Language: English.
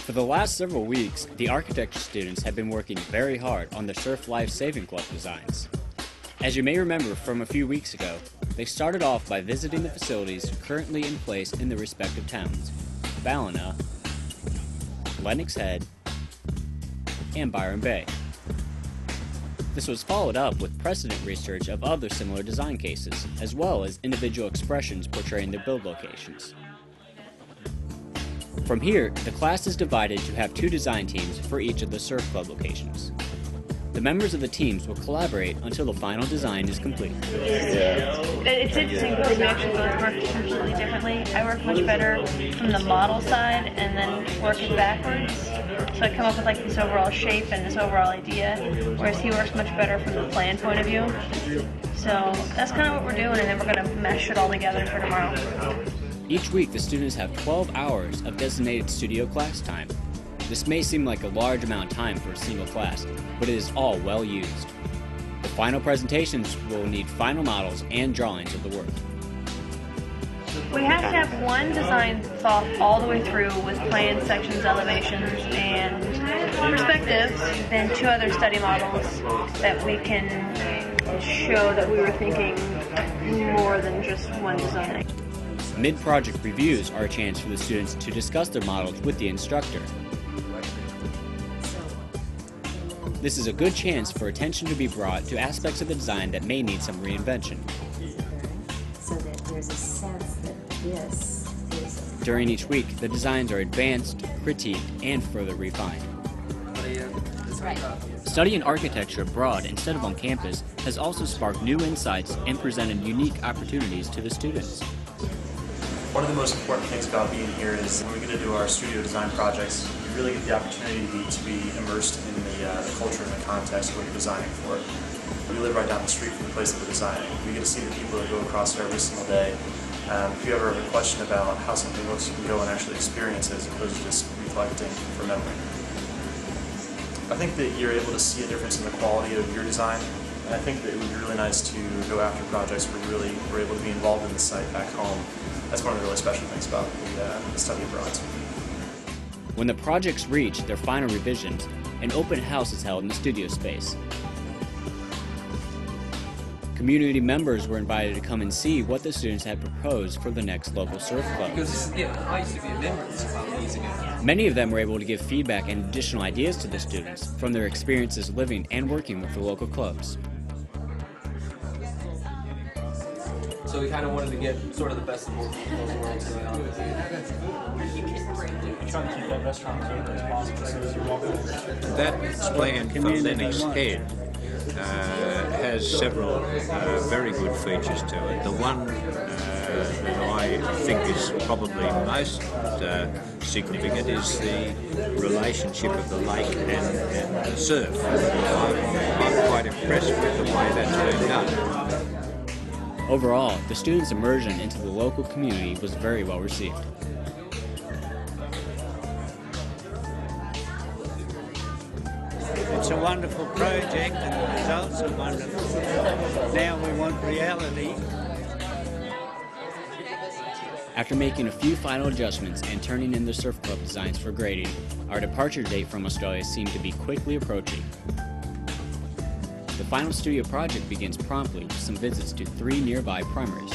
For the last several weeks, the architecture students have been working very hard on the Surf Life Saving Club designs. As you may remember from a few weeks ago, they started off by visiting the facilities currently in place in their respective towns: Ballina, Lennox Head, and Byron Bay. This was followed up with precedent research of other similar design cases, as well as individual expressions portraying their build locations. From here, the class is divided to have 2 design teams for each of the surf club locations. The members of the teams will collaborate until the final design is complete. It's interesting because we actually both work completely differently. I work much better from the model side and then work it backwards. So I come up with like this overall shape and this overall idea, whereas he works much better from the plan point of view. So that's kind of what we're doing, and then we're going to mesh it all together for tomorrow. Each week, the students have 12 hours of designated studio class time. This may seem like a large amount of time for a single class, but it is all well used. The final presentations will need final models and drawings of the work. We have to have one design thought all the way through with plans, sections, elevations, and perspectives, then 2 other study models that we can show that we were thinking more than just one design. Mid-project reviews are a chance for the students to discuss their models with the instructor. This is a good chance for attention to be brought to aspects of the design that may need some reinvention. So that there's a sense that this is... During each week, the designs are advanced, critiqued, and further refined. Studying architecture abroad instead of on campus has also sparked new insights and presented unique opportunities to the students. One of the most important things about being here is when we get to do our studio design projects, you really get the opportunity to be immersed in the culture and the context of what you're designing for. We live right down the street from the place that we're designing. We get to see the people that go across there every single day. If you ever have a question about how something looks, you can go and actually experience it as opposed to just reflecting from memory. I think that you're able to see a difference in the quality of your design. And I think that it would be really nice to go after projects where you really were able to be involved in the site back home. That's one of the really special things about the study abroad. When the projects reach their final revisions, an open house is held in the studio space. Community members were invited to come and see what the students had proposed for the next local surf club. Because, I used to be a member of this club years ago. Many of them were able to give feedback and additional ideas to the students from their experiences living and working with the local clubs. So we kind of wanted to get sort of the best of both worlds going on. Trying to keep that restaurant clean as possible so as you walk over. That plan for Lennox Head has several very good features to it. The one that I think is probably most significant is the relationship of the lake and the surf. I'm quite impressed with the way that's been done. Overall, the students' immersion into the local community was very well received. It's a wonderful project and the results are wonderful. Now we want reality. After making a few final adjustments and turning in the surf club designs for grading, our departure date from Australia seemed to be quickly approaching. The final studio project begins promptly with some visits to 3 nearby primaries.